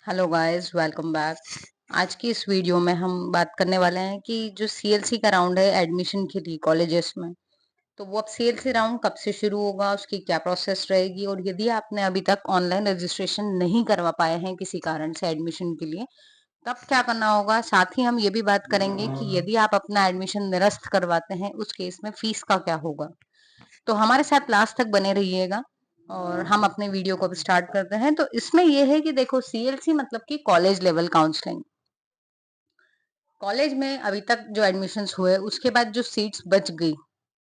Hello guys, welcome back. आज की इस वीडियो में हम बात करने वाले हैं कि जो सीएलसी का राउंड है एडमिशन के लिए कॉलेजेस में, तो वो अब सीएलसी राउंड कब से शुरू होगा, उसकी क्या प्रोसेस रहेगी, और यदि आपने अभी तक ऑनलाइन रजिस्ट्रेशन नहीं करवा पाए हैं किसी कारण से एडमिशन के लिए, तब क्या करना होगा। साथ ही हम ये भी बात करेंगे कि यदि आप अपना एडमिशन निरस्त करवाते हैं, उस केस में फीस का क्या होगा। तो हमारे साथ लास्ट तक बने रहिएगा और हम अपने वीडियो को अब स्टार्ट करते हैं। तो इसमें यह है कि देखो, सीएलसी मतलब कि कॉलेज लेवल काउंसलिंग। कॉलेज में अभी तक जो एडमिशन्स हुए, उसके बाद जो सीट्स बच गई,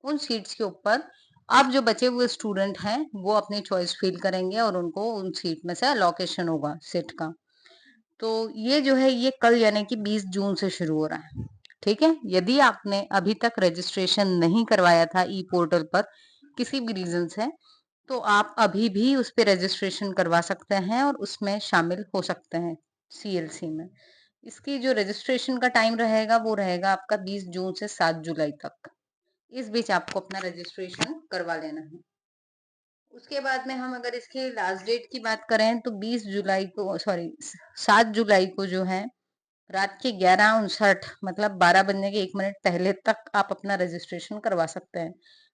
उन सीट्स के ऊपर अब जो बचे हुए स्टूडेंट हैं वो अपनी चॉइस फील करेंगे और उनको उन सीट में से अलोकेशन होगा सीट का। तो ये जो है ये कल यानी कि 20 जून से शुरू हो रहा है। ठीक है, यदि आपने अभी तक रजिस्ट्रेशन नहीं करवाया था ई पोर्टल पर किसी भी रीजन से, तो आप अभी भी उस पे रजिस्ट्रेशन करवा सकते हैं और उसमें शामिल हो सकते हैं सीएलसी में। इसकी जो रजिस्ट्रेशन का टाइम रहेगा वो रहेगा आपका 20 जून से 7 जुलाई तक। इस बीच आपको अपना रजिस्ट्रेशन करवा लेना है। उसके बाद में हम अगर इसके लास्ट डेट की बात करें तो 20 जुलाई को, सॉरी, 7 जुलाई को जो है रात के 11:59 मतलब 12 बजने के 1 मिनट पहले तक आप अपना रजिस्ट्रेशन करवा सकते हैं।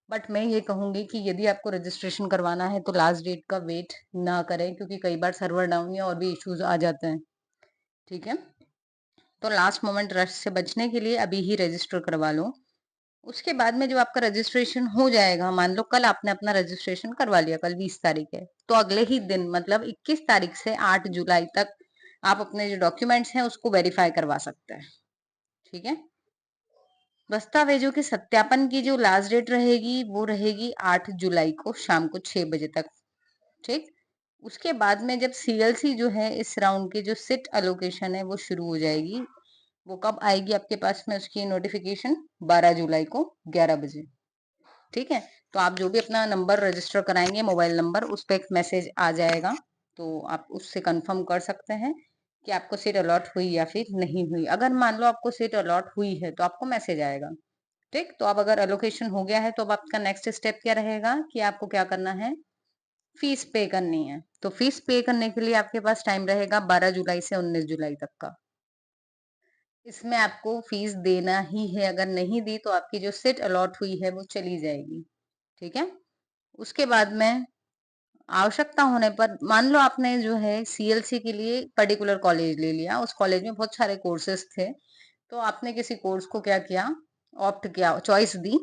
बट मैं ये कहूंगी कि यदि आपको रजिस्ट्रेशन करवाना है तो लास्ट डेट का वेट ना करें, क्योंकि कई बार सर्वर डाउन या और भी इश्यूज आ जाते हैं। ठीक है, तो लास्ट मोमेंट रश से बचने के लिए अभी ही रजिस्टर करवा लो। उसके बाद में जब आपका रजिस्ट्रेशन हो जाएगा, मान लो कल आपने अपना रजिस्ट्रेशन करवा लिया, कल 20 तारीख है, तो अगले ही दिन मतलब 21 तारीख से 8 जुलाई तक आप अपने जो डॉक्यूमेंट्स हैं उसको वेरीफाई करवा सकते हैं। ठीक है, दस्तावेजों के सत्यापन की जो लास्ट डेट रहेगी वो रहेगी 8 जुलाई को शाम को 6 बजे तक। ठीक, उसके बाद में जब सीएलसी जो है इस राउंड की जो सीट एलोकेशन है वो शुरू हो जाएगी। वो कब आएगी आपके पास में, उसकी नोटिफिकेशन 12 जुलाई को 11 बजे। ठीक है, तो आप जो भी अपना नंबर रजिस्टर कराएंगे, मोबाइल नंबर, उस पर एक मैसेज आ जाएगा, तो आप उससे कंफर्म कर सकते हैं कि आपको सीट अलॉट हुई या फिर नहीं हुई। अगर मान लो आपको सीट अलॉट हुई है तो आपको मैसेज आएगा। ठीक, तो अब अगर एलोकेशन हो गया है तो अब आपका नेक्स्ट स्टेप क्या रहेगा कि आपको क्या करना है, फीस पे करनी है। तो फीस पे करने के लिए आपके पास टाइम रहेगा 12 जुलाई से 19 जुलाई तक का। इसमें आपको फीस देना ही है, अगर नहीं दी तो आपकी जो सीट अलॉट हुई है वो चली जाएगी। ठीक है, उसके बाद में आवश्यकता होने पर, मान लो आपने जो है सीएलसी के लिए पर्टिकुलर कॉलेज ले लिया, उस कॉलेज में बहुत सारे कोर्सेज थे, तो आपने किसी कोर्स को क्या किया, ऑप्ट किया, चॉइस दी।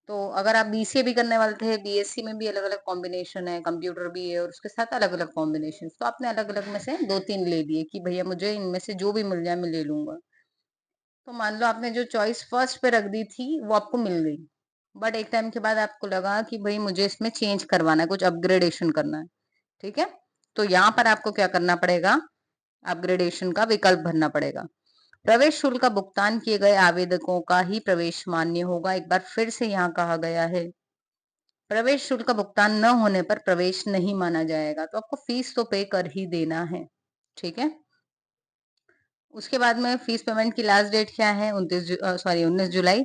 तो अगर आप बीसीए भी करने वाले थे, बीएससी में भी अलग अलग कॉम्बिनेशन है, कंप्यूटर भी है और उसके साथ अलग अलग कॉम्बिनेशन, तो आपने अलग अलग में से दो तीन ले लिए कि भैया मुझे इनमें से जो भी मिल जाए मैं ले लूंगा। तो मान लो आपने जो चॉइस फर्स्ट पे रख दी थी वो आपको मिल गई, बट एक टाइम के बाद आपको लगा कि भाई मुझे इसमें चेंज करवाना है, कुछ अपग्रेडेशन करना है। ठीक है, तो यहाँ पर आपको क्या करना पड़ेगा, अपग्रेडेशन का विकल्प भरना पड़ेगा। प्रवेश शुल्क का भुगतान किए गए आवेदकों का ही प्रवेश मान्य होगा। एक बार फिर से यहाँ कहा गया है, प्रवेश शुल्क का भुगतान न होने पर प्रवेश नहीं माना जाएगा। तो आपको फीस तो पे कर ही देना है। ठीक है, उसके बाद में फीस पेमेंट की लास्ट डेट क्या है, 19 जुलाई।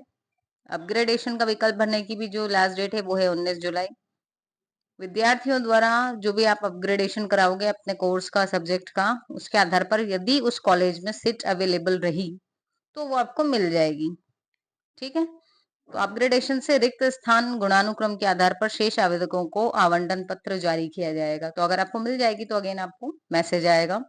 अपग्रेडेशन का विकल्प भरने की भी जो लास्ट डेट है वो है 19 जुलाई। विद्यार्थियों द्वारा जो भी आप अपग्रेडेशन कराओगे अपने कोर्स का, सब्जेक्ट का, उसके आधार पर यदि उस कॉलेज में सीट अवेलेबल रही तो वो आपको मिल जाएगी। ठीक है, तो अपग्रेडेशन से रिक्त स्थान गुणानुक्रम के आधार पर शेष आवेदकों को आवंटन पत्र जारी किया जाएगा। तो अगर आपको मिल जाएगी तो अगेन आपको मैसेज आएगा।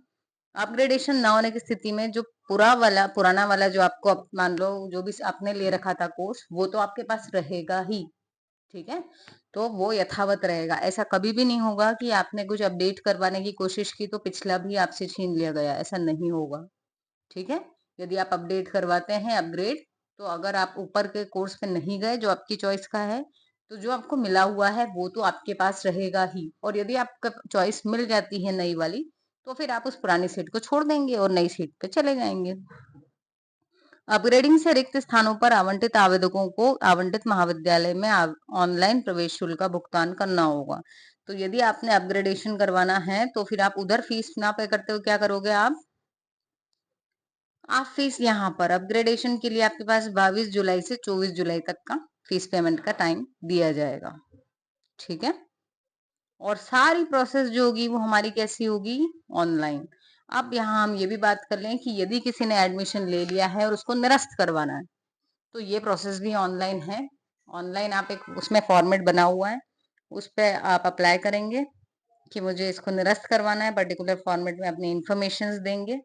अपग्रेडेशन ना होने की स्थिति में जो पुराना वाला जो आपको मान लो जो भी आपने ले रखा था कोर्स, वो तो आपके पास रहेगा ही। ठीक है, तो वो यथावत रहेगा। ऐसा कभी भी नहीं होगा कि आपने कुछ अपडेट करवाने की कोशिश की तो पिछला भी आपसे छीन लिया गया, ऐसा नहीं होगा। ठीक है, यदि आप अपडेट करवाते हैं अपग्रेड, तो अगर आप ऊपर के कोर्स पे नहीं गए जो आपकी चॉइस का है, तो जो आपको मिला हुआ है वो तो आपके पास रहेगा ही। और यदि आपका चॉइस मिल जाती है नई वाली, तो फिर आप उस पुरानी सीट को छोड़ देंगे और नई सीट पे चले जाएंगे। अपग्रेडिंग से रिक्त स्थानों पर आवंटित आवेदकों को आवंटित महाविद्यालय में ऑनलाइन प्रवेश शुल्क का भुगतान करना होगा। तो यदि आपने अपग्रेडेशन करवाना है तो फिर आप उधर फीस ना पे करते हुए क्या करोगे, आप फीस यहाँ पर अपग्रेडेशन के लिए आपके पास 22 जुलाई से 24 जुलाई तक का फीस पेमेंट का टाइम दिया जाएगा। ठीक है, और सारी प्रोसेस जो होगी वो हमारी कैसी होगी, ऑनलाइन। अब यहाँ हम ये भी बात कर लें कि यदि किसी ने एडमिशन ले लिया है और उसको निरस्त करवाना है, तो ये प्रोसेस भी ऑनलाइन है। ऑनलाइन आप एक उसमें फॉर्मेट बना हुआ है, उस पे आप अप्लाई करेंगे कि मुझे इसको निरस्त करवाना है, पर्टिकुलर फॉर्मेट में अपनी इन्फॉर्मेशंस देंगे,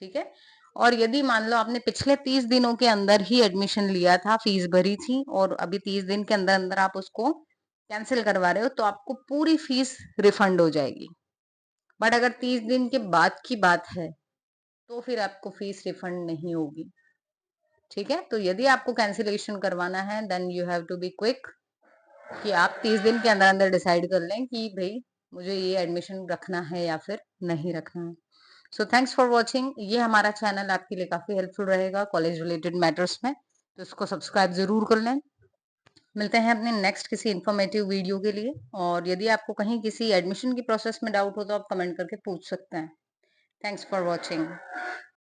ठीक है। और यदि मान लो आपने पिछले 30 दिनों के अंदर ही एडमिशन लिया था, फीस भरी थी और अभी 30 दिन के अंदर अंदर आप उसको कैंसिल करवा रहे हो, तो आपको पूरी फीस रिफंड हो जाएगी। बट अगर 30 दिन के बाद की बात है, तो फिर आपको फीस रिफंड नहीं होगी, ठीक है। तो यदि आपको कैंसिलेशन करवाना है, then you have to be quick, कि आप 30 दिन के अंदर अंदर डिसाइड कर लें कि भाई मुझे ये एडमिशन रखना है या फिर नहीं रखना है। So thanks for watching. ये हमारा चैनल आपके लिए काफी हेल्पफुल रहेगा कॉलेज रिलेटेड मैटर्स में, तो इसको सब्सक्राइब जरूर कर लें। मिलते हैं अपने नेक्स्ट किसी इन्फॉर्मेटिव वीडियो के लिए। और यदि आपको कहीं किसी एडमिशन की प्रोसेस में डाउट हो तो आप कमेंट करके पूछ सकते हैं। Thanks for watching.